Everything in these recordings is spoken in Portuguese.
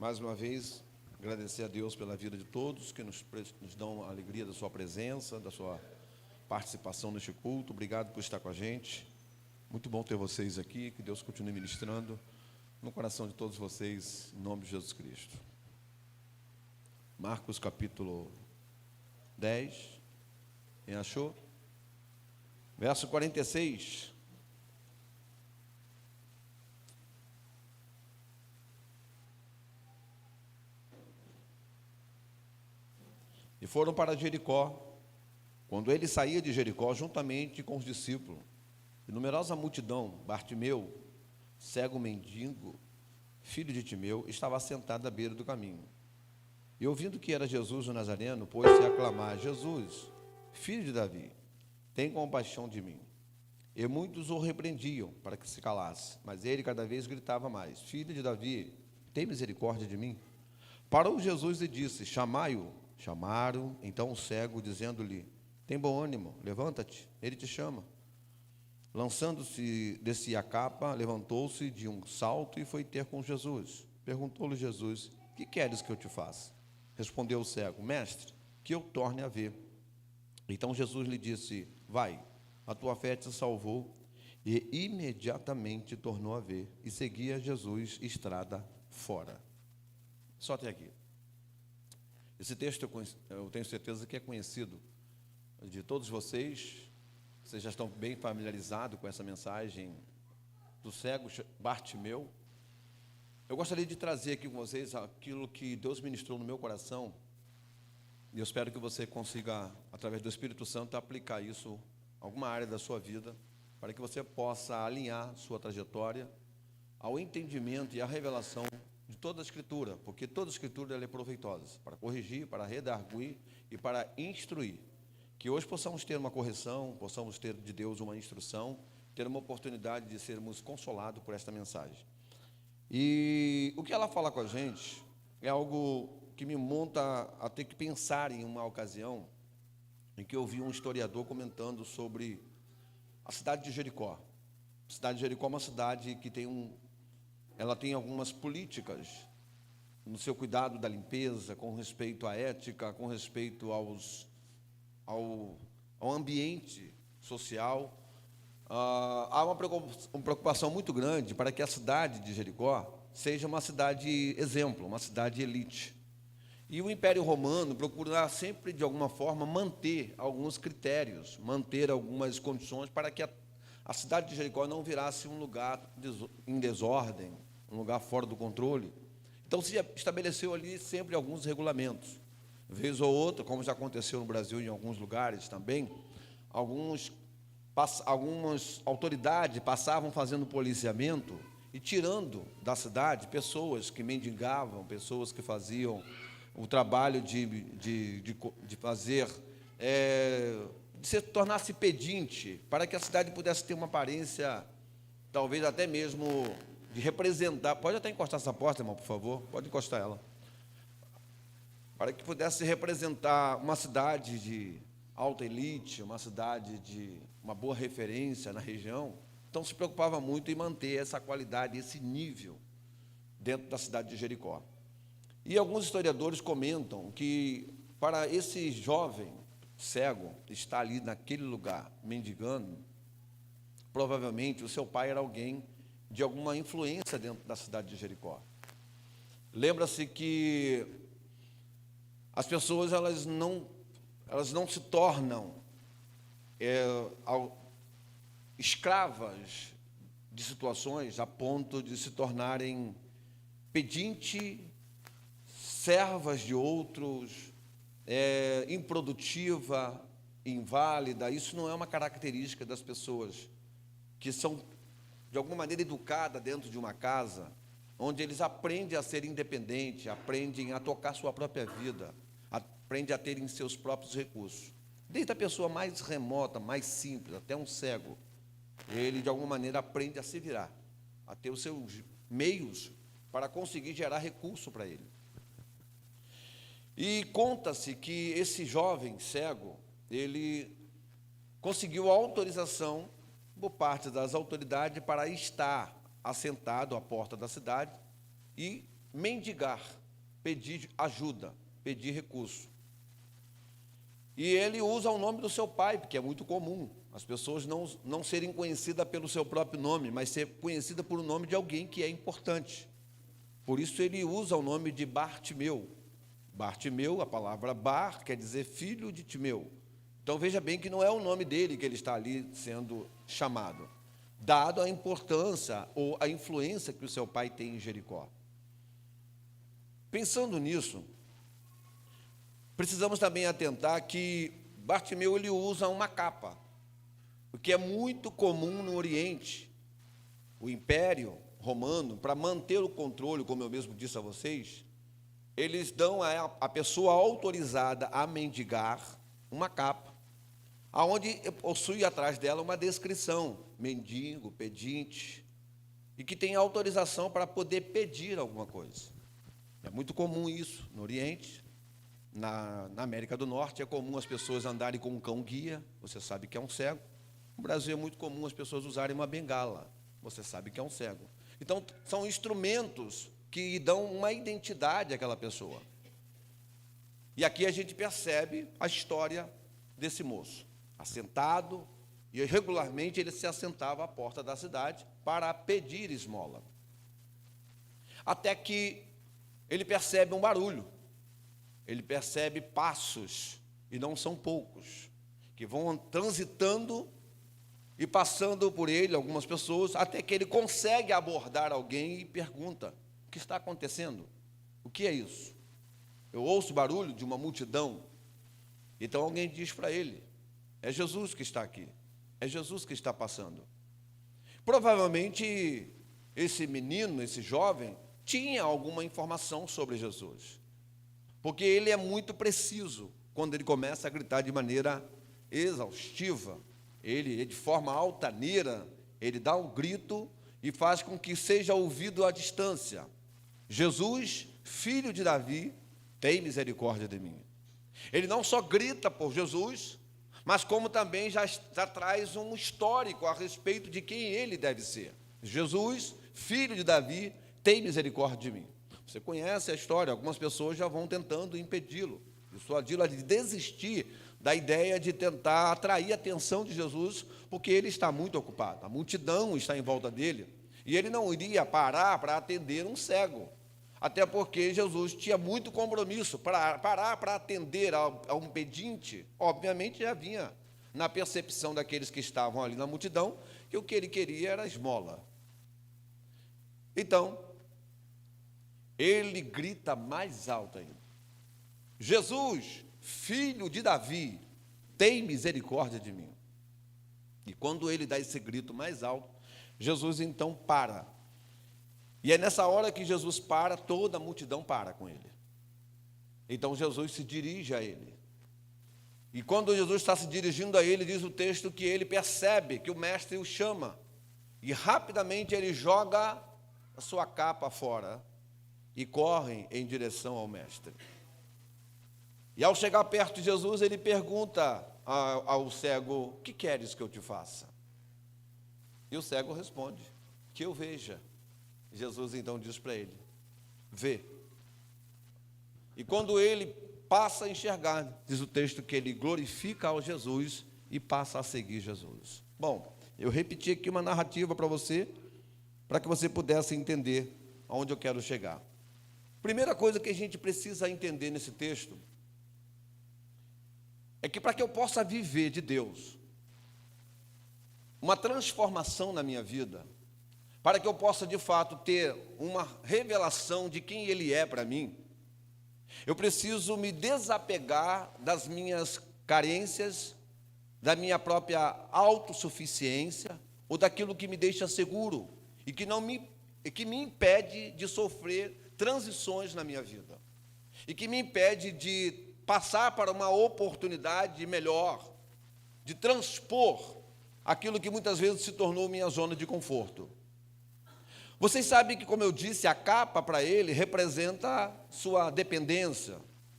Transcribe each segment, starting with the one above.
Mais uma vez, agradecer a Deus pela vida de todos que nos dão a alegria da sua presença, da sua participação neste culto. Obrigado por estar com a gente. Muito bom ter vocês aqui. Que Deus continue ministrando no coração de todos vocês, em nome de Jesus Cristo. Marcos capítulo 10. Quem achou? Verso 46. E foram para Jericó. Quando ele saía de Jericó, juntamente com os discípulos, e numerosa multidão, Bartimeu, cego mendigo, filho de Timeu, estava sentado à beira do caminho. E ouvindo que era Jesus o Nazareno, pôs-se a clamar: Jesus, filho de Davi, tem compaixão de mim. E muitos o repreendiam para que se calasse, mas ele cada vez gritava mais: Filho de Davi, tem misericórdia de mim. Parou Jesus e disse: Chamai-o. Chamaram então o cego, dizendo-lhe: Tem bom ânimo, levanta-te, ele te chama. Lançando-se de a capa, levantou-se de um salto e foi ter com Jesus. Perguntou-lhe Jesus: Que queres que eu te faça? Respondeu o cego: Mestre, que eu torne a ver. Então Jesus lhe disse: Vai, a tua fé te salvou. E imediatamente tornou a ver e seguia Jesus estrada fora. Só até aqui. Esse texto eu tenho certeza que é conhecido de todos vocês. Vocês já estão bem familiarizados com essa mensagem do cego Bartimeu. Eu gostaria de trazer aqui com vocês aquilo que Deus ministrou no meu coração, e eu espero que você consiga, através do Espírito Santo, aplicar isso a alguma área da sua vida, para que você possa alinhar sua trajetória ao entendimento e à revelação de toda a Escritura, porque toda a Escritura ela é proveitosa para corrigir, para redarguir e para instruir. Que hoje possamos ter uma correção, possamos ter de Deus uma instrução, ter uma oportunidade de sermos consolados por esta mensagem. E o que ela fala com a gente é algo que me monta a ter que pensar em uma ocasião em que eu vi um historiador comentando sobre a cidade de Jericó. A cidade de Jericó é uma cidade que ela tem algumas políticas no seu cuidado da limpeza, com respeito à ética, com respeito ao ambiente social. Há uma preocupação muito grande para que a cidade de Jericó seja uma cidade exemplo, uma cidade elite. E o Império Romano procurava sempre, de alguma forma, manter alguns critérios, manter algumas condições para que a cidade de Jericó não virasse um lugar em desordem, um lugar fora do controle. Então se estabeleceu ali sempre alguns regulamentos. Vez ou outra, como já aconteceu no Brasil em alguns lugares também, algumas autoridades passavam fazendo policiamento e tirando da cidade pessoas que mendigavam, pessoas que faziam o trabalho de fazer... de se tornar-se pedinte, para que a cidade pudesse ter uma aparência, talvez até mesmo de representar. Pode até encostar essa porta, irmão, por favor? Pode encostar ela. Para que pudesse representar uma cidade de alta elite, uma cidade de uma boa referência na região. Então, se preocupava muito em manter essa qualidade, esse nível dentro da cidade de Jericó. E alguns historiadores comentam que, para esse jovem cego está ali naquele lugar mendigando, provavelmente o seu pai era alguém de alguma influência dentro da cidade de Jericó. Lembra-se que as pessoas elas não se tornam escravas de situações a ponto de se tornarem pedinte, servas de outros, improdutiva, inválida. Isso não é uma característica das pessoas que são, de alguma maneira, educadas dentro de uma casa, onde eles aprendem a ser independentes, aprendem a tocar sua própria vida, aprendem a terem seus próprios recursos. Desde a pessoa mais remota, mais simples, até um cego, ele, de alguma maneira, aprende a se virar, a ter os seus meios para conseguir gerar recurso para ele. E conta-se que esse jovem cego, ele conseguiu a autorização por parte das autoridades para estar assentado à porta da cidade e mendigar, pedir ajuda, pedir recurso. E ele usa o nome do seu pai, porque é muito comum as pessoas não serem conhecidas pelo seu próprio nome, mas ser conhecida por o nome de alguém que é importante. Por isso ele usa o nome de Bartimeu. Bartimeu, a palavra Bar, quer dizer filho de Timeu. Então veja bem que não é o nome dele que ele está ali sendo chamado, dado a importância ou a influência que o seu pai tem em Jericó. Pensando nisso, precisamos também atentar que Bartimeu ele usa uma capa, o que é muito comum no Oriente. O Império Romano, para manter o controle, como eu mesmo disse a vocês, eles dão à pessoa autorizada a mendigar uma capa, aonde possui atrás dela uma descrição, mendigo, pedinte, e que tem autorização para poder pedir alguma coisa. É muito comum isso no Oriente. Na América do Norte é comum as pessoas andarem com um cão-guia, você sabe que é um cego. No Brasil é muito comum as pessoas usarem uma bengala, você sabe que é um cego. Então, são instrumentos que dão uma identidade àquela pessoa. E aqui a gente percebe a história desse moço, assentado, e regularmente ele se assentava à porta da cidade para pedir esmola. Até que ele percebe um barulho, ele percebe passos, e não são poucos, que vão transitando e passando por ele, algumas pessoas, até que ele consegue abordar alguém e pergunta: o que está acontecendo? O que é isso? Eu ouço barulho de uma multidão. Então alguém diz para ele: é Jesus que está aqui, é Jesus que está passando. Provavelmente esse menino, esse jovem, tinha alguma informação sobre Jesus, porque ele é muito preciso quando ele começa a gritar de maneira exaustiva. Ele de forma altaneira, ele dá um grito e faz com que seja ouvido à distância: Jesus, filho de Davi, tem misericórdia de mim. Ele não só grita por Jesus, mas como também já traz um histórico a respeito de quem ele deve ser. Jesus, filho de Davi, tem misericórdia de mim. Você conhece a história, algumas pessoas já vão tentando impedi-lo, dissuadi-lo de desistir da ideia de tentar atrair a atenção de Jesus, porque ele está muito ocupado, a multidão está em volta dele, e ele não iria parar para atender um cego, até porque Jesus tinha muito compromisso. Para parar para atender a um pedinte, obviamente já vinha na percepção daqueles que estavam ali na multidão, que o que ele queria era esmola. Então, ele grita mais alto ainda: Jesus, filho de Davi, tem misericórdia de mim. E quando ele dá esse grito mais alto, Jesus então para. E é nessa hora que Jesus para, toda a multidão para com ele. Então Jesus se dirige a ele. E quando Jesus está se dirigindo a ele, diz o texto que ele percebe que o mestre o chama. E rapidamente ele joga a sua capa fora e corre em direção ao mestre. E ao chegar perto de Jesus, ele pergunta ao cego: o que queres que eu te faça? E o cego responde: que eu veja. Jesus então diz para ele: vê. E quando ele passa a enxergar, diz o texto que ele glorifica ao Jesus e passa a seguir Jesus. Bom, eu repeti aqui uma narrativa para você, para que você pudesse entender aonde eu quero chegar. Primeira coisa que a gente precisa entender nesse texto é que para que eu possa viver de Deus uma transformação na minha vida, para que eu possa de fato ter uma revelação de quem Ele é para mim, eu preciso me desapegar das minhas carências, da minha própria autossuficiência, ou daquilo que me deixa seguro e que me impede de sofrer transições na minha vida, e que me impede de passar para uma oportunidade melhor, de transpor aquilo que muitas vezes se tornou minha zona de conforto. Vocês sabem que, como eu disse, a capa para ele representa sua dependência.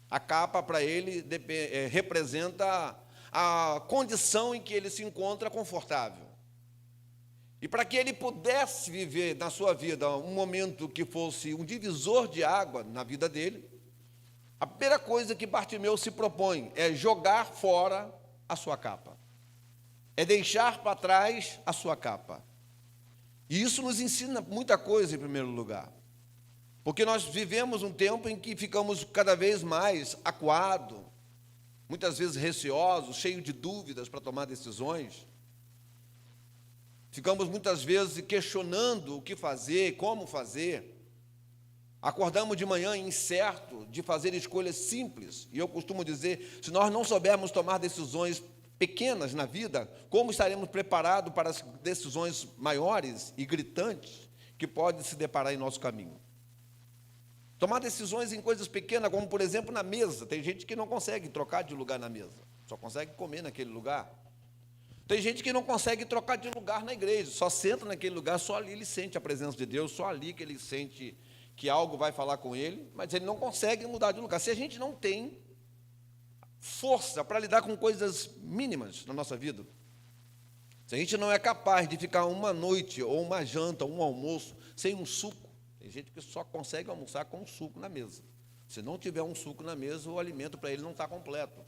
A capa para ele representa a condição em que ele se encontra confortável. E para que ele pudesse viver na sua vida um momento que fosse um divisor de água na vida dele, a primeira coisa que Bartimeu se propõe é jogar fora a sua capa, é deixar para trás a sua capa. E isso nos ensina muita coisa, em primeiro lugar, porque nós vivemos um tempo em que ficamos cada vez mais acuados, muitas vezes receosos, cheios de dúvidas para tomar decisões. Ficamos muitas vezes questionando o que fazer, como fazer. Acordamos de manhã incerto de fazer escolhas simples. E eu costumo dizer, se nós não soubermos tomar decisões pequenas na vida, como estaremos preparados para as decisões maiores e gritantes que podem se deparar em nosso caminho? Tomar decisões em coisas pequenas, como, por exemplo, na mesa. Tem gente que não consegue trocar de lugar na mesa, só consegue comer naquele lugar. Tem gente que não consegue trocar de lugar na igreja, só senta naquele lugar, só ali ele sente a presença de Deus, só ali que ele sente que algo vai falar com ele, mas ele não consegue mudar de lugar. Se a gente não tem força para lidar com coisas mínimas na nossa vida, se a gente não é capaz de ficar uma noite, ou uma janta, ou um almoço, sem um suco, tem gente que só consegue almoçar com um suco na mesa. Se não tiver um suco na mesa, o alimento para ele não está completo.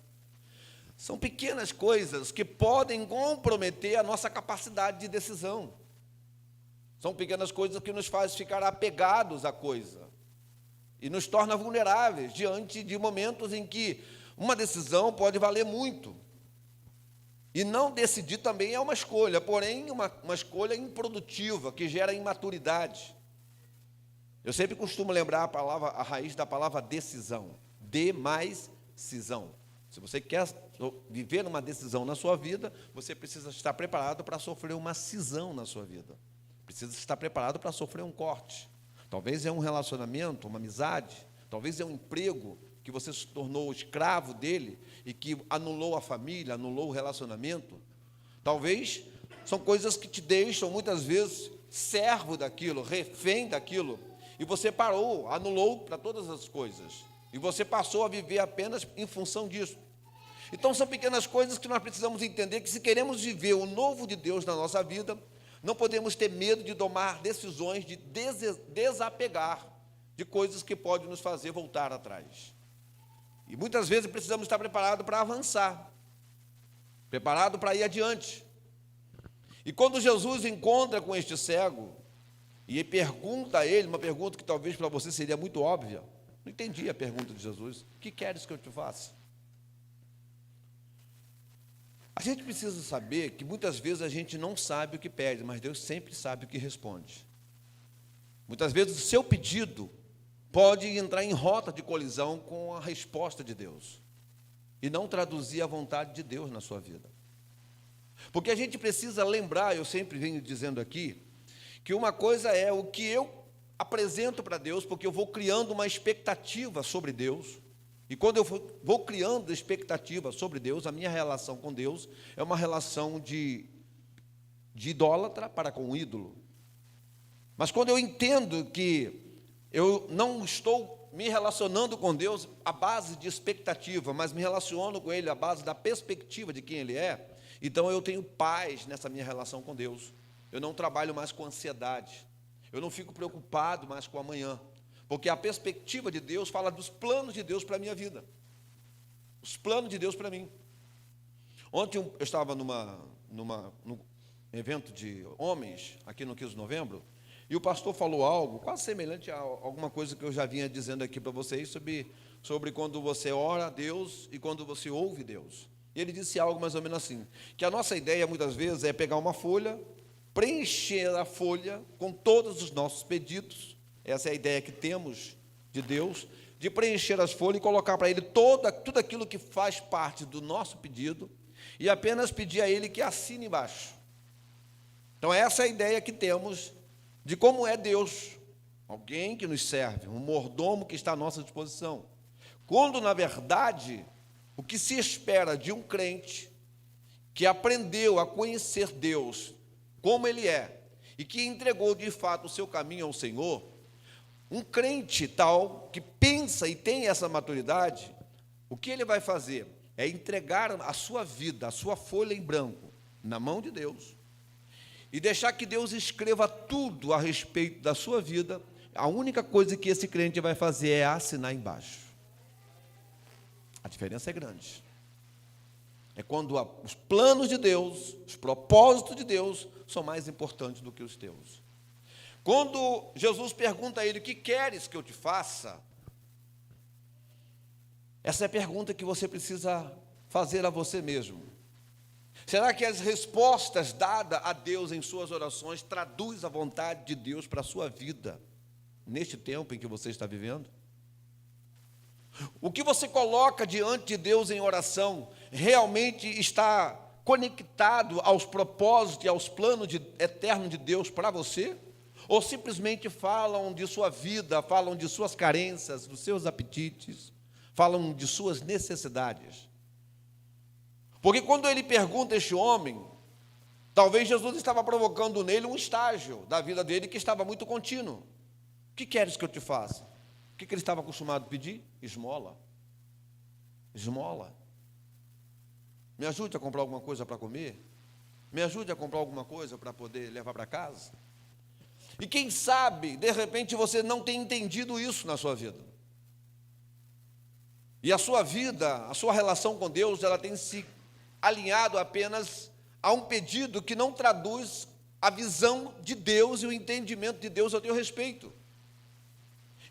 São pequenas coisas que podem comprometer a nossa capacidade de decisão. São pequenas coisas que nos fazem ficar apegados à coisa e nos torna vulneráveis diante de momentos em que uma decisão pode valer muito. E não decidir também é uma escolha, porém uma escolha improdutiva, que gera imaturidade. Eu sempre costumo lembrar a raiz da palavra decisão. De mais cisão. Se você quer viver uma decisão na sua vida, você precisa estar preparado para sofrer uma cisão na sua vida. Precisa estar preparado para sofrer um corte. Talvez é um relacionamento, uma amizade, talvez é um emprego que você se tornou escravo dele e que anulou a família, anulou o relacionamento. Talvez são coisas que te deixam, muitas vezes, servo daquilo, refém daquilo, e você parou, anulou para todas as coisas. E você passou a viver apenas em função disso. Então, são pequenas coisas que nós precisamos entender, que se queremos viver o novo de Deus na nossa vida, não podemos ter medo de tomar decisões, de desapegar de coisas que podem nos fazer voltar atrás. E muitas vezes precisamos estar preparados para avançar, preparados para ir adiante. E quando Jesus encontra com este cego, e pergunta a ele, uma pergunta que talvez para você seria muito óbvia, não entendi a pergunta de Jesus: o que queres que eu te faça? A gente precisa saber que muitas vezes a gente não sabe o que pede, mas Deus sempre sabe o que responde. Muitas vezes o seu pedido pode entrar em rota de colisão com a resposta de Deus e não traduzir a vontade de Deus na sua vida. Porque a gente precisa lembrar, eu sempre venho dizendo aqui, que uma coisa é o que eu apresento para Deus, porque eu vou criando uma expectativa sobre Deus. E quando eu vou criando expectativa sobre Deus, a minha relação com Deus é uma relação de idólatra para com o ídolo. Mas quando eu entendo que eu não estou me relacionando com Deus à base de expectativa, mas me relaciono com Ele à base da perspectiva de quem Ele é, então eu tenho paz nessa minha relação com Deus. Eu não trabalho mais com ansiedade. Eu não fico preocupado mais com amanhã. Porque a perspectiva de Deus fala dos planos de Deus para a minha vida. Os planos de Deus para mim. Ontem eu estava num evento de homens, aqui no 15 de novembro, e o pastor falou algo quase semelhante a alguma coisa que eu já vinha dizendo aqui para vocês sobre quando você ora a Deus e quando você ouve Deus. E ele disse algo mais ou menos assim, que a nossa ideia muitas vezes é pegar uma folha, preencher a folha com todos os nossos pedidos. Essa é a ideia que temos de Deus, de preencher as folhas e colocar para Ele tudo aquilo que faz parte do nosso pedido e apenas pedir a Ele que assine embaixo. Então, essa é a ideia que temos de como é Deus, alguém que nos serve, um mordomo que está à nossa disposição. Quando, na verdade, o que se espera de um crente que aprendeu a conhecer Deus como Ele é e que entregou de fato o seu caminho ao Senhor, um crente tal que pensa e tem essa maturidade, o que ele vai fazer é entregar a sua vida, a sua folha em branco, na mão de Deus, e deixar que Deus escreva tudo a respeito da sua vida, a única coisa que esse crente vai fazer é assinar embaixo. A diferença é grande. É quando os planos de Deus, os propósitos de Deus são mais importantes do que os teus. Quando Jesus pergunta a ele: o que queres que eu te faça? Essa é a pergunta que você precisa fazer a você mesmo. Será que as respostas dadas a Deus em suas orações traduz a vontade de Deus para a sua vida, neste tempo em que você está vivendo? O que você coloca diante de Deus em oração realmente está conectado aos propósitos e aos planos eternos de Deus para você? Ou simplesmente falam de sua vida, falam de suas carências, dos seus apetites, falam de suas necessidades? Porque quando ele pergunta a este homem, talvez Jesus estava provocando nele um estágio da vida dele que estava muito contínuo. O que queres que eu te faça? O que ele estava acostumado a pedir? Esmola. Esmola. Me ajude a comprar alguma coisa para comer? Me ajude a comprar alguma coisa para poder levar para casa? E quem sabe, de repente, você não tem entendido isso na sua vida. E a sua vida, a sua relação com Deus, ela tem se alinhado apenas a um pedido que não traduz a visão de Deus e o entendimento de Deus a teu respeito.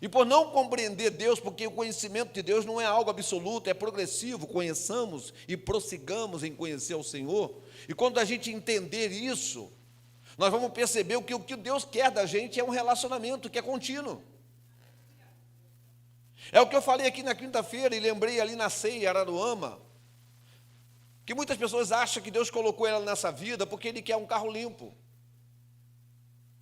E por não compreender Deus, porque o conhecimento de Deus não é algo absoluto, é progressivo, conheçamos e prossigamos em conhecer o Senhor. E quando a gente entender isso, nós vamos perceber que o que Deus quer da gente é um relacionamento que é contínuo. É o que eu falei aqui na quinta-feira e lembrei ali na ceia, Araruama, que muitas pessoas acham que Deus colocou ela nessa vida porque Ele quer um carro limpo.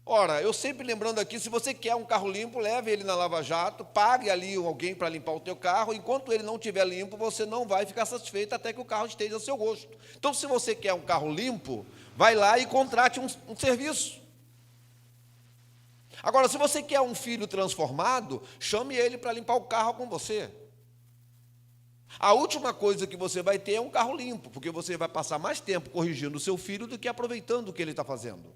Ora, eu sempre lembrando aqui, se você quer um carro limpo, leve ele na Lava Jato, pague ali alguém para limpar o teu carro, enquanto ele não estiver limpo, você não vai ficar satisfeito até que o carro esteja ao seu gosto. Então, se você quer um carro limpo, vai lá e contrate um serviço. Agora, se você quer um filho transformado, chame ele para limpar o carro com você. A última coisa que você vai ter é um carro limpo, porque você vai passar mais tempo corrigindo o seu filho do que aproveitando o que ele está fazendo.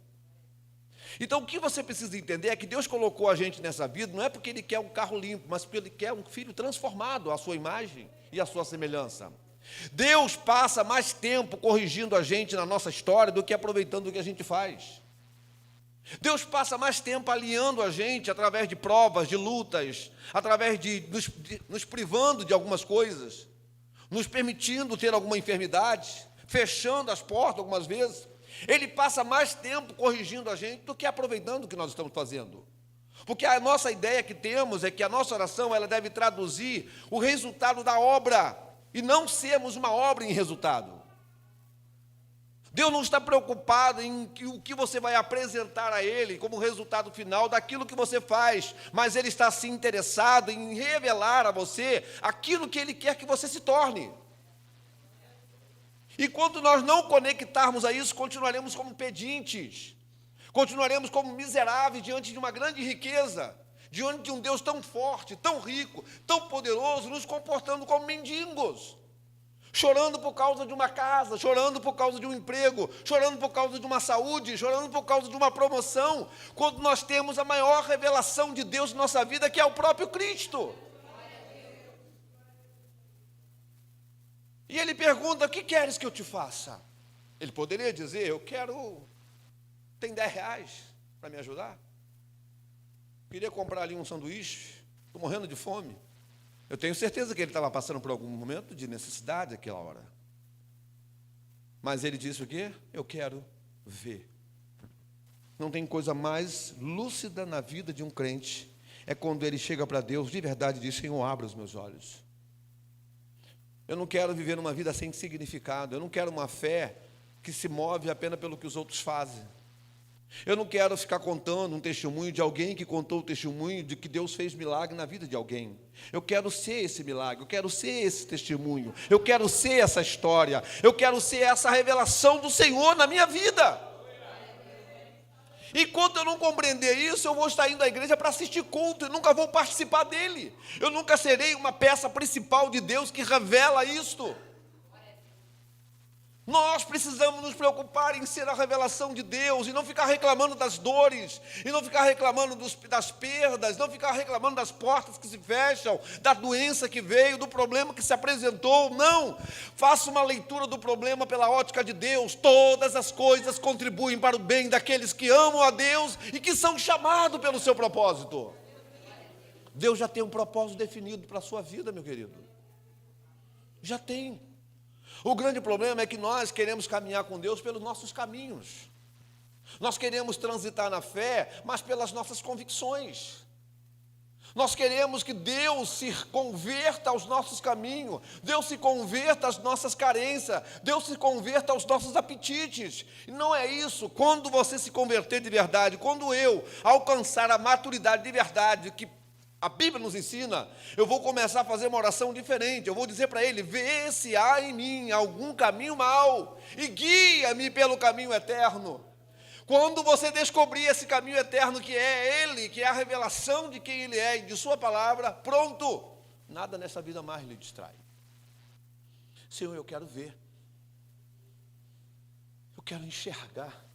Então, o que você precisa entender é que Deus colocou a gente nessa vida, não é porque Ele quer um carro limpo, mas porque Ele quer um filho transformado à sua imagem e à sua semelhança. Deus passa mais tempo corrigindo a gente na nossa história do que aproveitando o que a gente faz. Deus passa mais tempo alinhando a gente através de provas, de lutas, através de nos privando de algumas coisas, nos permitindo ter alguma enfermidade, fechando as portas algumas vezes. Ele passa mais tempo corrigindo a gente do que aproveitando o que nós estamos fazendo. Porque a nossa ideia que temos é que a nossa oração ela deve traduzir o resultado da obra e não sermos uma obra em resultado. Deus não está preocupado em o que você vai apresentar a Ele como resultado final daquilo que você faz, mas Ele está sim interessado em revelar a você aquilo que Ele quer que você se torne. E quando nós não conectarmos a isso, continuaremos como pedintes, continuaremos como miseráveis diante de uma grande riqueza, diante de um Deus tão forte, tão rico, tão poderoso, nos comportando como mendigos, chorando por causa de uma casa, chorando por causa de um emprego, chorando por causa de uma saúde, chorando por causa de uma promoção, quando nós temos a maior revelação de Deus na nossa vida, que é o próprio Cristo. E ele pergunta: o que queres que eu te faça? Ele poderia dizer: eu quero, tem 10 reais para me ajudar? Queria comprar ali um sanduíche, estou morrendo de fome. Eu tenho certeza que ele estava passando por algum momento de necessidade naquela hora. Mas ele disse o quê? Eu quero ver. Não tem coisa mais lúcida na vida de um crente, é quando ele chega para Deus de verdade e diz: Senhor, abra os meus olhos. Eu não quero viver uma vida sem significado. Eu não quero uma fé que se move apenas pelo que os outros fazem. Eu não quero ficar contando um testemunho de alguém que contou o testemunho de que Deus fez milagre na vida de alguém. Eu quero ser esse milagre, eu quero ser esse testemunho, eu quero ser essa história, eu quero ser essa revelação do Senhor na minha vida. Enquanto eu não compreender isso, eu vou estar indo à igreja para assistir culto e nunca vou participar dele. Eu nunca serei uma peça principal de Deus que revela isto. Nós precisamos nos preocupar em ser a revelação de Deus, e não ficar reclamando das dores, e não ficar reclamando das perdas, não ficar reclamando das portas que se fecham, da doença que veio, do problema que se apresentou. Não, faça uma leitura do problema pela ótica de Deus. Todas as coisas contribuem para o bem daqueles que amam a Deus e que são chamados pelo seu propósito. Deus já tem um propósito definido para a sua vida, meu querido. Já tem. O grande problema é que nós queremos caminhar com Deus pelos nossos caminhos. Nós queremos transitar na fé, mas pelas nossas convicções. Nós queremos que Deus se converta aos nossos caminhos, Deus se converta às nossas carências, Deus se converta aos nossos apetites. E não é isso. Quando você se converter de verdade, quando eu alcançar a maturidade de verdade, que a Bíblia nos ensina, eu vou começar a fazer uma oração diferente. Eu vou dizer para Ele: vê se há em mim algum caminho mau e guia-me pelo caminho eterno. Quando você descobrir esse caminho eterno, que é Ele, que é a revelação de quem Ele é e de sua palavra, pronto, nada nessa vida mais lhe distrai. Senhor, eu quero ver, eu quero enxergar.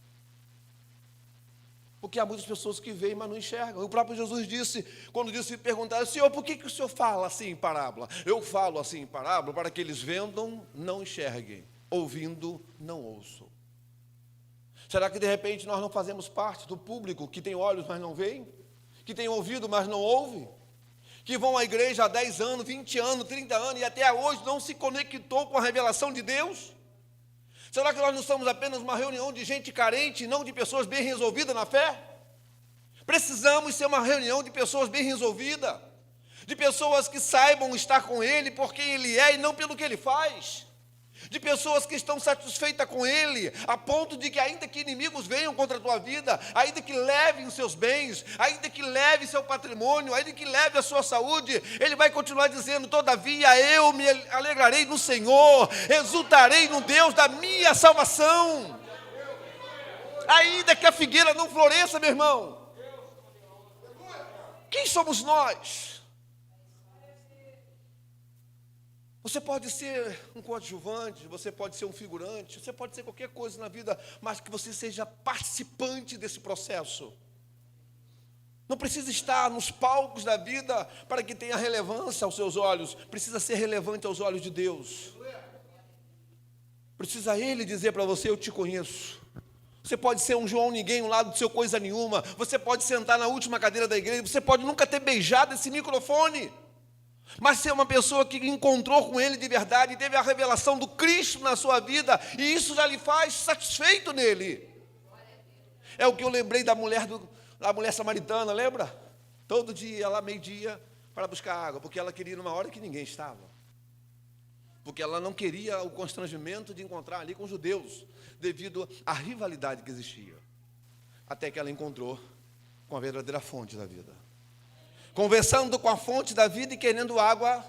Porque há muitas pessoas que veem, mas não enxergam. O próprio Jesus disse, quando perguntaram: Senhor, por que o Senhor fala assim em parábola? Eu falo assim em parábola para que eles vendam, não enxerguem, ouvindo, não ouçam. Será que de repente nós não fazemos parte do público que tem olhos, mas não veem? Que tem ouvido, mas não ouve? Que vão à igreja há 10 anos, 20 anos, 30 anos e até hoje não se conectou com a revelação de Deus? Será que nós não somos apenas uma reunião de gente carente, não de pessoas bem resolvidas na fé? Precisamos ser uma reunião de pessoas bem resolvidas, de pessoas que saibam estar com Ele por quem Ele é e não pelo que Ele faz, de pessoas que estão satisfeitas com Ele, a ponto de que ainda que inimigos venham contra a tua vida, ainda que levem os seus bens, ainda que leve seu patrimônio, ainda que leve a sua saúde, Ele vai continuar dizendo: todavia eu me alegrarei no Senhor, exultarei no Deus da minha salvação. Ainda que a figueira não floresça, meu irmão, quem somos nós? Você pode ser um coadjuvante, você pode ser um figurante, você pode ser qualquer coisa na vida, mas que você seja participante desse processo. Não precisa estar nos palcos da vida para que tenha relevância aos seus olhos, precisa ser relevante aos olhos de Deus. Precisa Ele dizer para você: eu te conheço. Você pode ser um João Ninguém, um lado do seu coisa nenhuma, você pode sentar na última cadeira da igreja, você pode nunca ter beijado esse microfone, mas ser uma pessoa que encontrou com Ele de verdade, teve a revelação do Cristo na sua vida, e isso já lhe faz satisfeito nele. É o que eu lembrei da mulher samaritana, lembra? Todo dia, lá meio-dia, para buscar água, porque ela queria ir numa hora que ninguém estava. Porque ela não queria o constrangimento de encontrar ali com os judeus, devido à rivalidade que existia. Até que ela encontrou com a verdadeira fonte da vida. Conversando com a fonte da vida e querendo água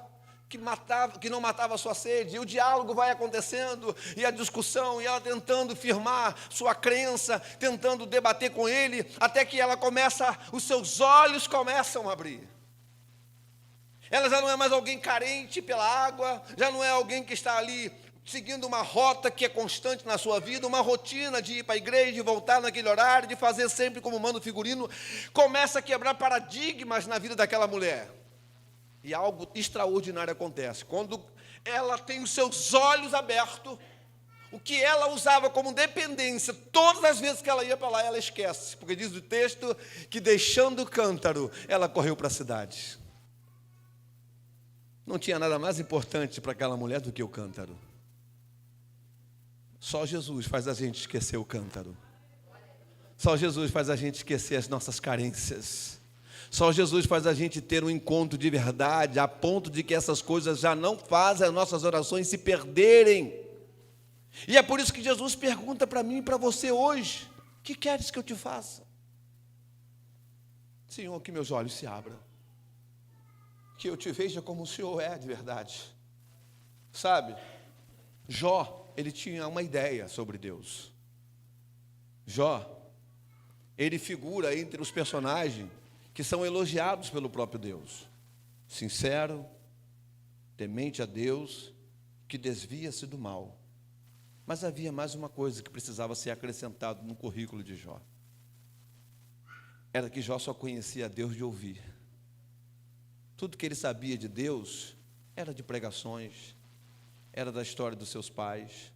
que não matava a sua sede. E o diálogo vai acontecendo, e a discussão, e ela tentando firmar sua crença, tentando debater com ele, até que os seus olhos começam a abrir. Ela já não é mais alguém carente pela água, já não é alguém que está ali seguindo uma rota que é constante na sua vida, uma rotina de ir para a igreja, de voltar naquele horário, de fazer sempre como manda o figurino. Começa a quebrar paradigmas na vida daquela mulher. E algo extraordinário acontece. Quando ela tem os seus olhos abertos, o que ela usava como dependência, todas as vezes que ela ia para lá, ela esquece. Porque diz o texto que, deixando o cântaro, ela correu para a cidade. Não tinha nada mais importante para aquela mulher do que o cântaro. Só Jesus faz a gente esquecer o cântaro. Só Jesus faz a gente esquecer as nossas carências. Só Jesus faz a gente ter um encontro de verdade, a ponto de que essas coisas já não fazem as nossas orações se perderem. E é por isso que Jesus pergunta para mim e para você hoje: o que queres que eu te faça? Senhor, que meus olhos se abram, que eu te veja como o Senhor é de verdade. Sabe, Jó, ele tinha uma ideia sobre Deus. Jó, ele figura entre os personagens que são elogiados pelo próprio Deus. Sincero, temente a Deus, que desvia-se do mal. Mas havia mais uma coisa que precisava ser acrescentado no currículo de Jó. Era que Jó só conhecia Deus de ouvir. Tudo que ele sabia de Deus era de pregações, era da história dos seus pais,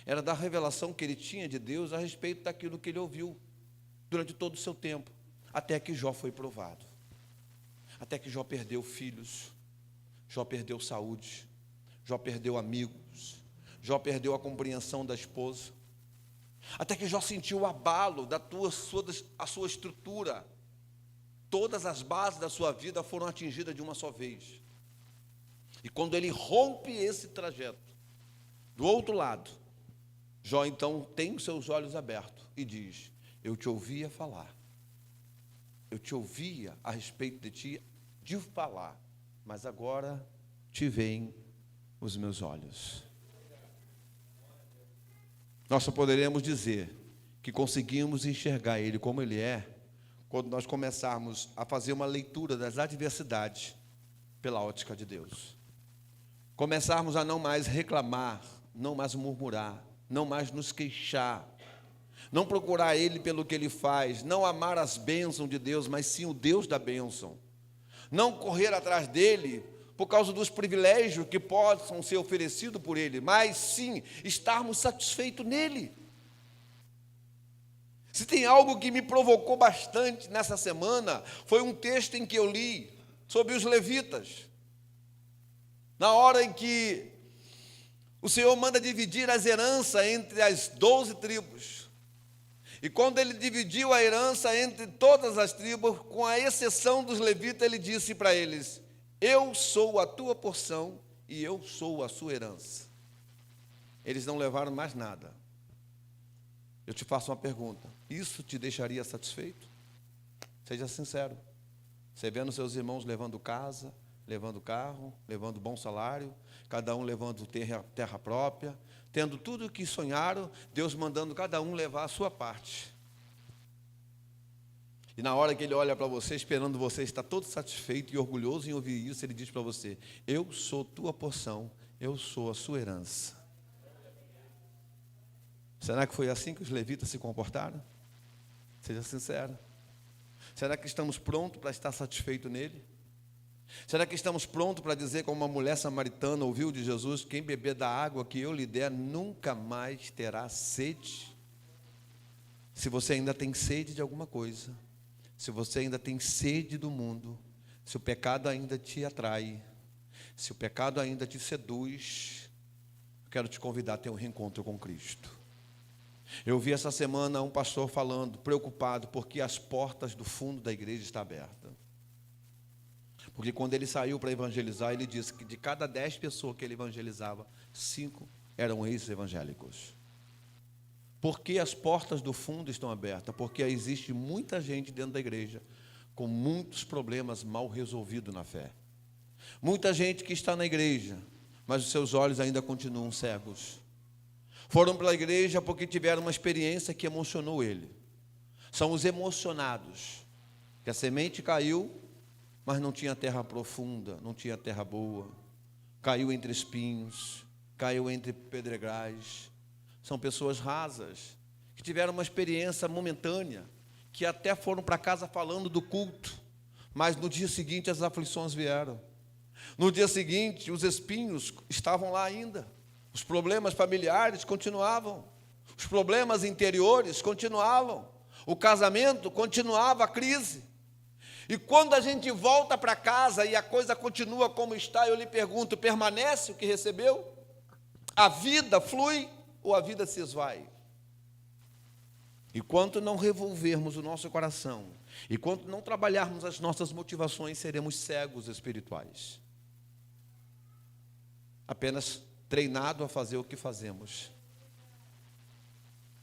era da revelação que ele tinha de Deus a respeito daquilo que ele ouviu durante todo o seu tempo, até que Jó foi provado, até que Jó perdeu filhos, Jó perdeu saúde, Jó perdeu amigos, Jó perdeu a compreensão da esposa, até que Jó sentiu o abalo da sua estrutura. Todas as bases da sua vida foram atingidas de uma só vez. E quando ele rompe esse trajeto, do outro lado, Jó então tem os seus olhos abertos e diz: eu te ouvia falar, eu te ouvia a respeito de ti, de falar, mas agora te veem os meus olhos. Nós só poderemos dizer que conseguimos enxergar Ele como Ele é, quando nós começarmos a fazer uma leitura das adversidades pela ótica de Deus. Começarmos a não mais reclamar, não mais murmurar, não mais nos queixar, não procurar Ele pelo que Ele faz, não amar as bênçãos de Deus, mas sim o Deus da bênção. Não correr atrás dEle por causa dos privilégios que possam ser oferecidos por Ele, mas sim estarmos satisfeitos nele. Se tem algo que me provocou bastante nessa semana, foi um texto em que eu li sobre os levitas. Na hora em que o Senhor manda dividir as heranças entre as 12 tribos. E quando ele dividiu a herança entre todas as tribos, com a exceção dos levitas, ele disse para eles: eu sou a tua porção e eu sou a sua herança. Eles não levaram mais nada. Eu te faço uma pergunta: isso te deixaria satisfeito? Seja sincero. Você vendo seus irmãos levando casa, levando carro, levando bom salário, cada um levando terra própria, tendo tudo o que sonharam, Deus mandando cada um levar a sua parte. E na hora que Ele olha para você, esperando você estar todo satisfeito e orgulhoso em ouvir isso, Ele diz para você: eu sou tua porção, eu sou a sua herança. Será que foi assim que os levitas se comportaram? Seja sincero. Será que estamos prontos para estar satisfeitos nele? Será que estamos prontos para dizer, como uma mulher samaritana ouviu de Jesus: quem beber da água que eu lhe der nunca mais terá sede? Se você ainda tem sede de alguma coisa, se você ainda tem sede do mundo, se o pecado ainda te atrai, se o pecado ainda te seduz, eu quero te convidar a ter um reencontro com Cristo. Eu vi essa semana um pastor falando, preocupado, porque as portas do fundo da igreja estão abertas. Porque quando ele saiu para evangelizar, ele disse que de cada 10 pessoas que ele evangelizava, 5 eram ex-evangélicos. Por que as portas do fundo estão abertas? Porque existe muita gente dentro da igreja com muitos problemas mal resolvidos na fé. Muita gente que está na igreja, mas os seus olhos ainda continuam cegos. Foram para a igreja porque tiveram uma experiência que emocionou ele. São os emocionados, que a semente caiu, mas não tinha terra profunda, não tinha terra boa. Caiu entre espinhos, caiu entre pedregais. São pessoas rasas, que tiveram uma experiência momentânea, que até foram para casa falando do culto, mas no dia seguinte as aflições vieram. No dia seguinte os espinhos estavam lá ainda. Os problemas familiares continuavam, os problemas interiores continuavam, o casamento continuava a crise. E quando a gente volta para casa e a coisa continua como está, eu lhe pergunto: permanece o que recebeu? A vida flui ou a vida se esvai? Enquanto não revolvermos o nosso coração, enquanto não trabalharmos as nossas motivações, seremos cegos espirituais. Apenas treinado a fazer o que fazemos.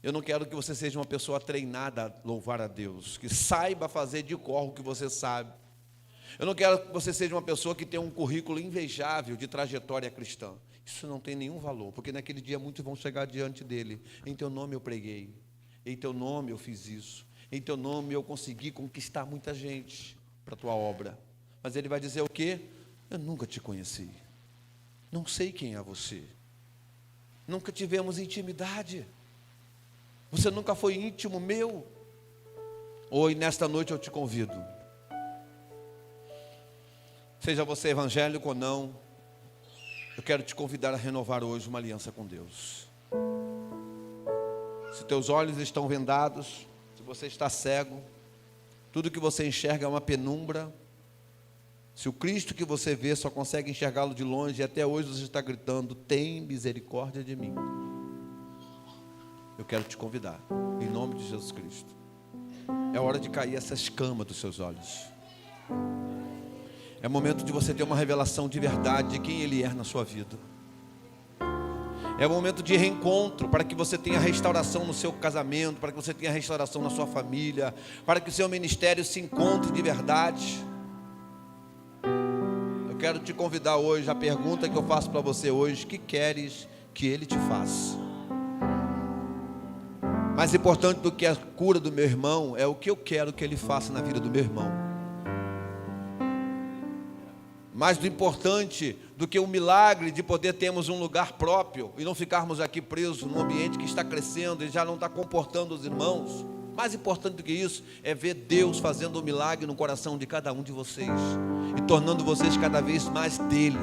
Eu não quero que você seja uma pessoa treinada a louvar a Deus, que saiba fazer de cor o que você sabe. Eu não quero que você seja uma pessoa que tenha um currículo invejável de trajetória cristã. Isso não tem nenhum valor, porque naquele dia muitos vão chegar diante dele: em teu nome eu preguei, em teu nome eu fiz isso, em teu nome eu consegui conquistar muita gente para a tua obra. Mas ele vai dizer o quê? Eu nunca te conheci. Não sei quem é você. Nunca tivemos intimidade. Você nunca foi íntimo meu. Hoje, nesta noite, eu te convido. Seja você evangélico ou não, eu quero te convidar a renovar hoje uma aliança com Deus. Se teus olhos estão vendados, se você está cego, tudo que você enxerga é uma penumbra. Se o Cristo que você vê só consegue enxergá-lo de longe, e até hoje você está gritando, tem misericórdia de mim. Eu quero te convidar, em nome de Jesus Cristo. É hora de cair essa escama dos seus olhos. É momento de você ter uma revelação de verdade de quem Ele é na sua vida. É momento de reencontro, para que você tenha restauração no seu casamento, para que você tenha restauração na sua família, para que o seu ministério se encontre de verdade. Eu quero te convidar hoje, a pergunta que eu faço para você hoje: o que queres que Ele te faça? Mais importante do que a cura do meu irmão é o que eu quero que Ele faça na vida do meu irmão. Mais do importante do que o milagre de poder termos um lugar próprio e não ficarmos aqui presos num ambiente que está crescendo e já não está comportando os irmãos. Mais importante do que isso é ver Deus fazendo um milagre no coração de cada um de vocês e tornando vocês cada vez mais deles.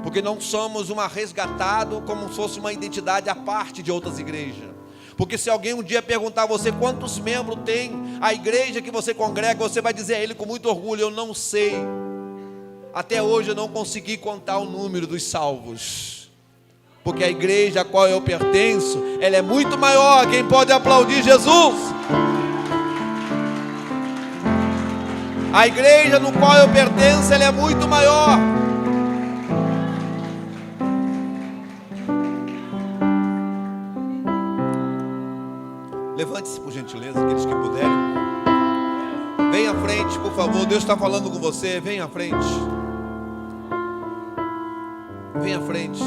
Porque não somos uma resgatado como se fosse uma identidade à parte de outras igrejas. Porque se alguém um dia perguntar a você quantos membros tem a igreja que você congrega, você vai dizer a ele com muito orgulho: eu não sei. Até hoje eu não consegui contar o número dos salvos. Porque a igreja a qual eu pertenço, ela é muito maior. Quem pode aplaudir Jesus? A igreja no qual eu pertenço, ela é muito maior. Levante-se por gentileza, aqueles que puderem. Venha à frente, por favor. Deus está falando com você. Venha à frente. Venha à frente.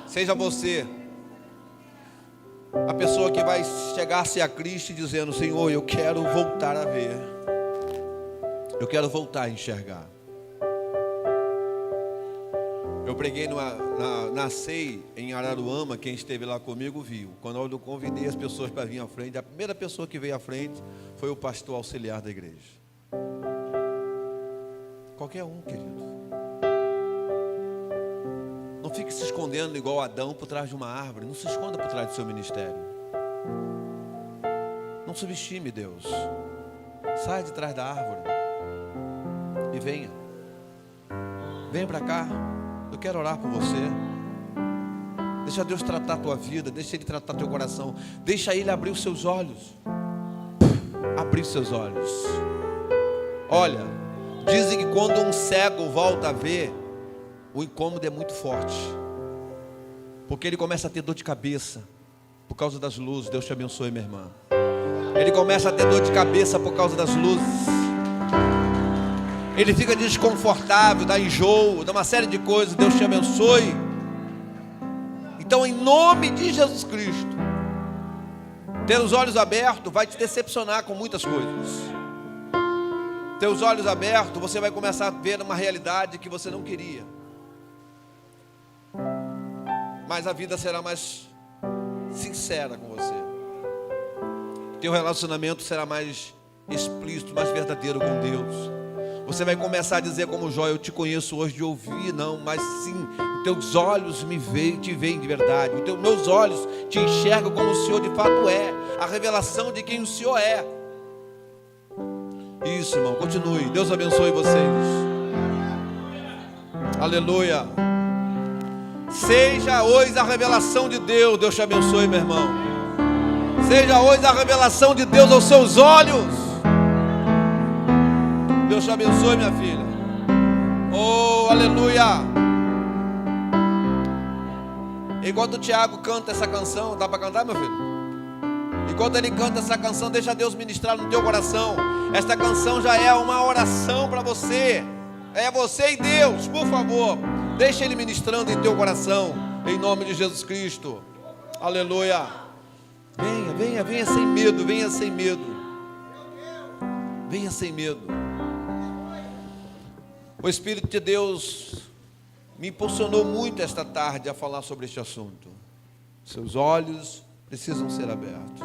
Seja você a pessoa que vai chegar-se a Cristo dizendo: Senhor, eu quero voltar a ver. Eu quero voltar a enxergar. Eu preguei na CEI em Araruama. Quem esteve lá comigo viu. Quando eu convidei as pessoas para vir à frente, a primeira pessoa que veio à frente foi o pastor auxiliar da igreja. Qualquer um, querido. Não fique se escondendo igual Adão por trás de uma árvore. Não se esconda por trás do seu ministério. Não subestime Deus. Saia de trás da árvore e venha. Venha para cá. Eu quero orar por você. Deixa Deus tratar a tua vida. Deixa Ele tratar teu coração. Deixa Ele abrir os seus olhos. Abrir os seus olhos. Olha, dizem que quando um cego volta a ver, o incômodo é muito forte, porque ele começa a ter dor de cabeça por causa das luzes. Deus te abençoe, minha irmã. Ele começa a ter dor de cabeça por causa das luzes. Ele fica desconfortável, dá enjoo, dá uma série de coisas. Deus te abençoe. Então, em nome de Jesus Cristo, ter os olhos abertos vai te decepcionar com muitas coisas. Ter os olhos abertos, você vai começar a ver uma realidade que você não queria. Mas a vida será mais sincera com você. Teu relacionamento será mais explícito, mais verdadeiro com Deus. Você vai começar a dizer como Jó: eu te conheço hoje de ouvir, não, mas sim, os teus olhos te veem de verdade. Os meus olhos te enxergam como o Senhor de fato é. A revelação de quem o Senhor é. Isso, irmão, continue. Deus abençoe vocês. Aleluia. Seja hoje a revelação de Deus. Deus te abençoe, meu irmão. Seja hoje a revelação de Deus aos seus olhos. Deus te abençoe, minha filha. Oh, aleluia. Enquanto o Tiago canta essa canção, dá para cantar, meu filho? Enquanto ele canta essa canção, deixa Deus ministrar no teu coração. Esta canção já é uma oração para você. É você e Deus, por favor. Deixa Ele ministrando em teu coração, em nome de Jesus Cristo. Aleluia. Venha, venha, venha sem medo, venha sem medo. Venha sem medo. O Espírito de Deus me impulsionou muito esta tarde a falar sobre este assunto. Seus olhos precisam ser abertos.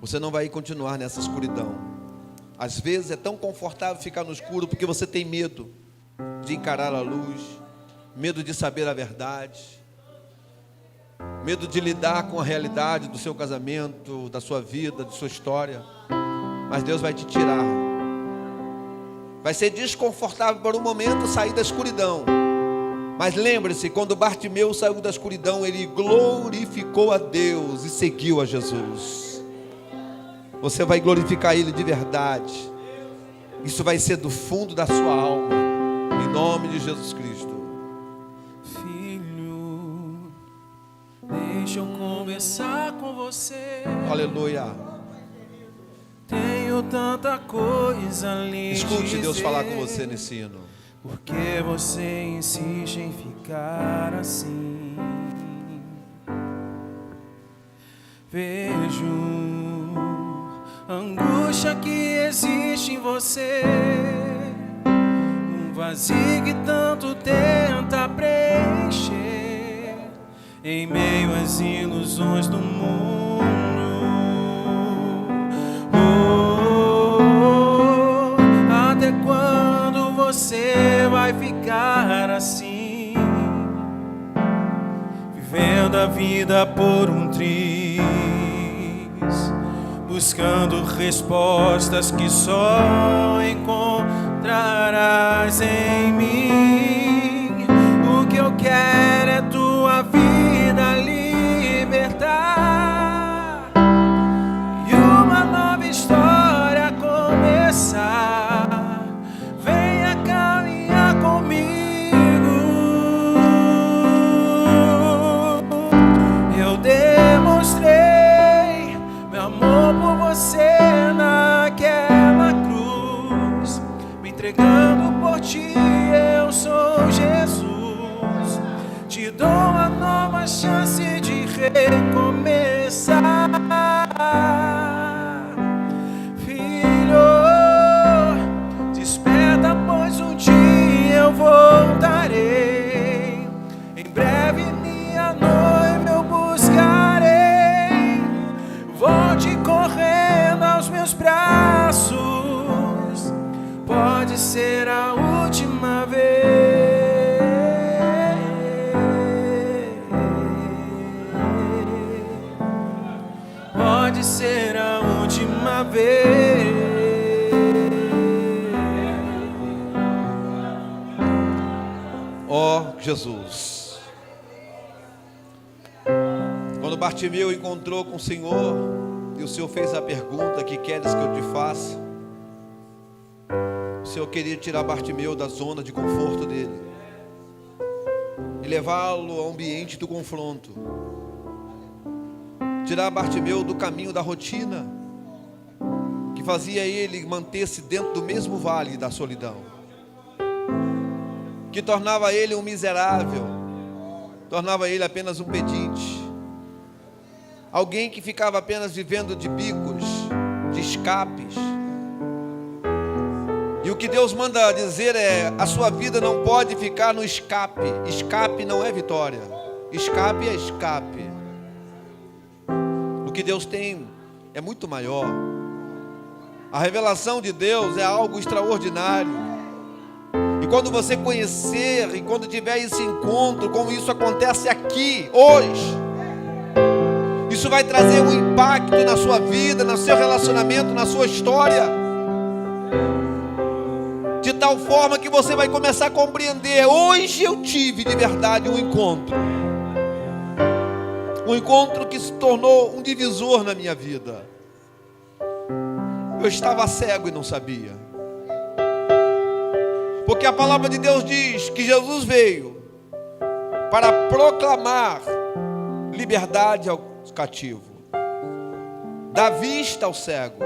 Você não vai continuar nessa escuridão. Às vezes é tão confortável ficar no escuro porque você tem medo de encarar a luz, medo de saber a verdade, medo de lidar com a realidade do seu casamento, da sua vida, da sua história. Mas Deus vai te tirar. Vai ser desconfortável por um momento sair da escuridão. Mas lembre-se, quando Bartimeu saiu da escuridão, ele glorificou a Deus e seguiu a Jesus. Você vai glorificar Ele de verdade. Isso vai ser do fundo da sua alma, em nome de Jesus Cristo. Filho, deixa eu conversar com você. Aleluia. Tenho tanta coisa ali. Escute Deus falar com você nesse hino. Por que você insiste em ficar assim? Vejo a angústia que existe em você, um vazio que tanto tenta preencher em meio às ilusões do mundo. Até quando você vai ficar assim, vivendo a vida por um triz, buscando respostas que só encontrarás em mim? O que eu quero é tua vida libertar e uma nova história começar. Venha caminhar comigo. Eu demonstrei meu amor por você naquela cruz, me entregando por ti. Eu sou Jesus, te dou uma nova chance de recomeçar. Filho, desperta, pois um dia eu voltarei. Em breve minha noiva eu buscarei. Volte correndo aos meus braços. Pode ser a última vez. Pode ser a última vez. Ó Jesus. Quando Bartimeu encontrou com o Senhor e o Senhor fez a pergunta: que queres que eu te faça? O Senhor queria tirar Bartimeu da zona de conforto dele e levá-lo ao ambiente do confronto. Tirar Bartimeu do caminho da rotina que fazia ele manter-se dentro do mesmo vale da solidão, que tornava ele um miserável, tornava ele apenas um pedinte, alguém que ficava apenas vivendo de bicos, de escapes. E o que Deus manda dizer é: a sua vida não pode ficar no escape. Escape não é vitória, escape é escape. O que Deus tem é muito maior. A revelação de Deus é algo extraordinário. E quando você conhecer, e quando tiver esse encontro, como isso acontece aqui, hoje, isso vai trazer um impacto na sua vida, no seu relacionamento, na sua história, de tal forma que você vai começar a compreender: hoje eu tive de verdade um encontro que se tornou um divisor na minha vida. Eu estava cego e não sabia, porque a palavra de Deus diz que Jesus veio para proclamar liberdade ao cativo, dar vista ao cego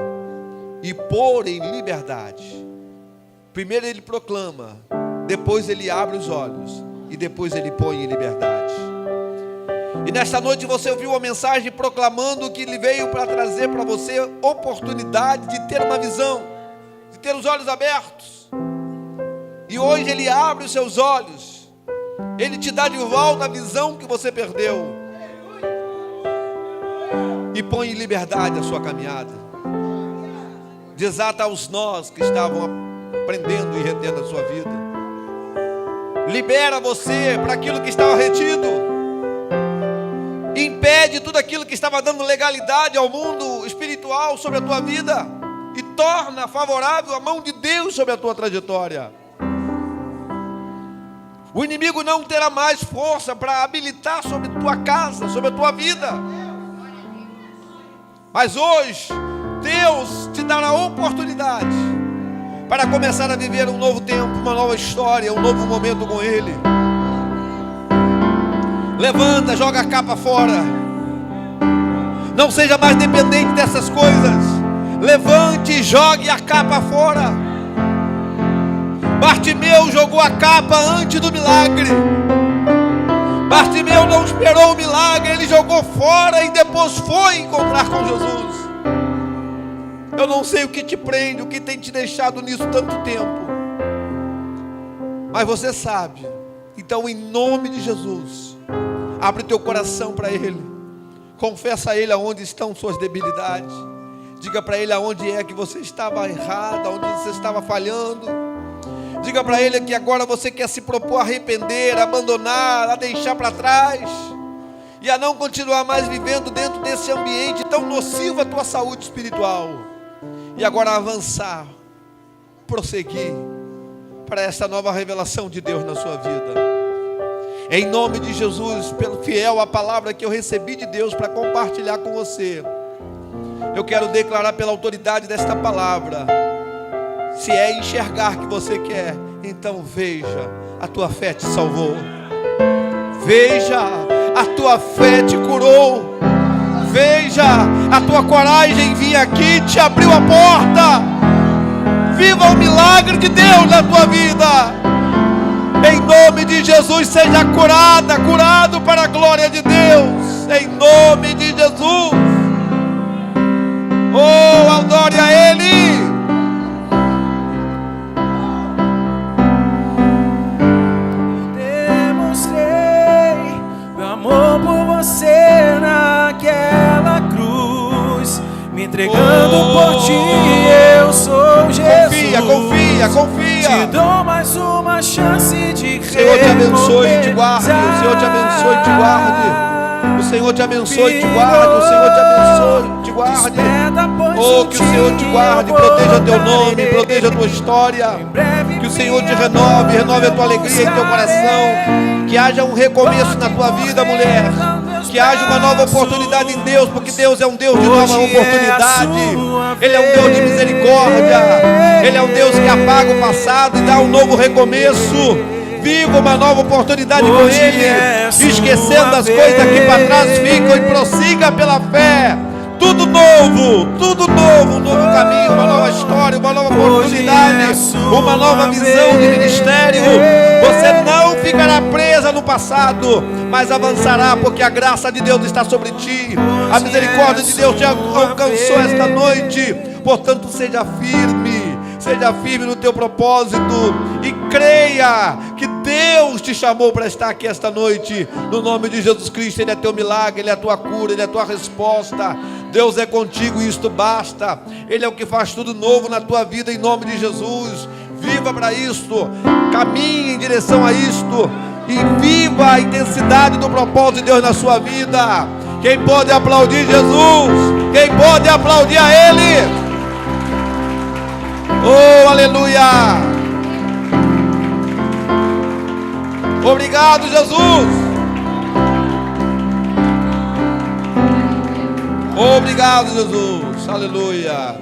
e pôr em liberdade. Primeiro ele proclama, depois ele abre os olhos e depois ele põe em liberdade. E nesta noite você ouviu uma mensagem proclamando que ele veio para trazer para você oportunidade de ter uma visão, de ter os olhos abertos. E E hoje Ele abre os seus olhos. Ele te dá de volta a visão que você perdeu. E põe em liberdade a sua caminhada. Desata os nós que estavam prendendo e retendo a sua vida. Libera você para aquilo que estava retido. Impede tudo aquilo que estava dando legalidade ao mundo espiritual sobre a tua vida. E torna favorável a mão de Deus sobre a tua trajetória. O inimigo não terá mais força para habilitar sobre a tua casa, sobre a tua vida. Mas hoje, Deus te dará a oportunidade para começar a viver um novo tempo, uma nova história, um novo momento com Ele. Levanta, joga a capa fora. Não seja mais dependente dessas coisas. Levante e jogue a capa fora. Bartimeu jogou a capa antes do milagre. Bartimeu não esperou o milagre, ele jogou fora e depois foi encontrar com Jesus. Eu não sei o que te prende, o que tem te deixado nisso tanto tempo, mas você sabe. Então, em nome de Jesus, abre teu coração para Ele. Confessa a Ele aonde estão suas debilidades. Diga para Ele aonde é que você estava errado, aonde você estava falhando. Diga para Ele que agora você quer se propor a arrepender, a abandonar, a deixar para trás e a não continuar mais vivendo dentro desse ambiente tão nocivo à tua saúde espiritual. E agora avançar, prosseguir para essa nova revelação de Deus na sua vida. Em nome de Jesus, pelo fiel à palavra que eu recebi de Deus para compartilhar com você, eu quero declarar pela autoridade desta palavra. Se é enxergar que você quer, então veja, a tua fé te salvou. Veja, a tua fé te curou. Veja, a tua coragem em vir aqui te abriu a porta. Viva o milagre de Deus na tua vida. Em nome de Jesus, seja curada, curado para a glória de Deus. Em nome de Jesus. Oh, adore a Ele. Você naquela cruz, me entregando por ti, eu sou Jesus. Confia. Te dou mais uma chance de O Senhor te abençoe e te guarde. O Senhor te abençoe e te guarde. O Senhor te abençoe e te guarde. O Senhor te abençoe e te guarde. Oh, que o Senhor te guarde, proteja teu nome, proteja a tua história. Que o Senhor te renove a tua alegria em teu coração. Que haja um recomeço na tua vida, mulher. Que haja uma nova oportunidade em Deus, porque Deus é um Deus de nova oportunidade. Ele é um Deus de misericórdia. Ele é um Deus que apaga o passado e dá um novo recomeço. Viva uma nova oportunidade com Ele, esquecendo as coisas que para trás ficam e prossiga pela fé. Tudo novo, um novo caminho, uma nova história, uma nova oportunidade, uma nova visão de ministério. Você não ficará presa no passado, mas avançará, porque a graça de Deus está sobre ti. A misericórdia de Deus te alcançou esta noite. Portanto, seja firme no teu propósito e creia que Deus te chamou para estar aqui esta noite. No nome de Jesus Cristo, Ele é teu milagre, Ele é a tua cura, Ele é a tua resposta. Deus é contigo e isto basta. Ele é o que faz tudo novo na tua vida, em nome de Jesus. Viva para isto, caminhe em direção a isto e viva a intensidade do propósito de Deus na sua vida. Quem pode aplaudir Jesus? Quem pode aplaudir a Ele? Oh, aleluia! Obrigado, Jesus! Obrigado, Jesus! Aleluia!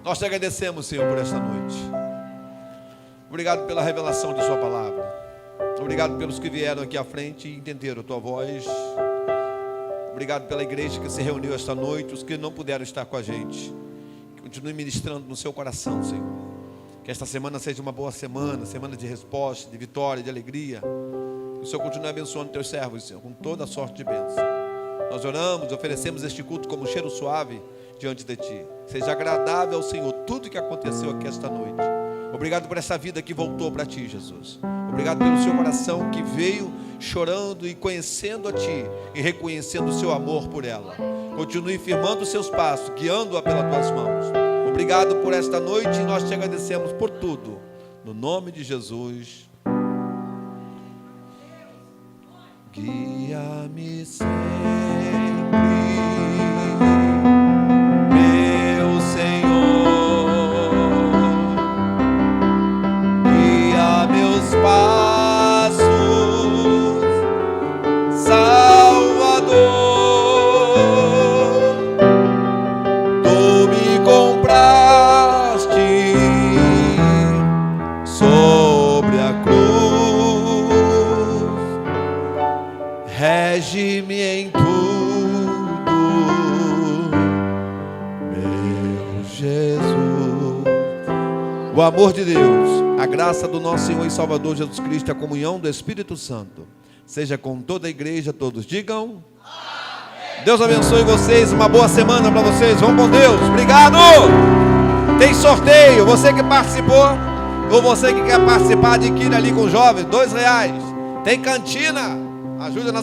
Nós te agradecemos, Senhor, por esta noite. Obrigado pela revelação de sua palavra. Obrigado pelos que vieram aqui à frente e entenderam a tua voz. Obrigado pela igreja que se reuniu esta noite, os que não puderam estar com a gente. Continue ministrando no seu coração, Senhor. Que esta semana seja uma boa semana, semana de resposta, de vitória, de alegria. Que o Senhor continue abençoando teus servos, Senhor, com toda a sorte de bênção. Nós oramos, oferecemos este culto como um cheiro suave diante de Ti. Seja agradável ao Senhor tudo que aconteceu aqui esta noite. Obrigado por essa vida que voltou para Ti, Jesus. Obrigado pelo seu coração que veio chorando e conhecendo a Ti e reconhecendo o seu amor por ela. Continue firmando os seus passos, guiando-a pelas Tuas mãos. Obrigado por esta noite e nós Te agradecemos por tudo. No nome de Jesus. Guia-me sempre, meu Senhor, guia meus passos, Salvador. Tu me compraste sobre a cruz. Rege-me em tudo, meu Jesus. O amor de Deus, a graça do nosso Senhor e Salvador Jesus Cristo, a comunhão do Espírito Santo, seja com toda a igreja, todos digam amém. Deus abençoe vocês, uma boa semana para vocês, vão com Deus, obrigado. Tem sorteio, você que participou, ou você que quer participar, adquira ali com os jovens, R$2. Tem cantina, ajuda na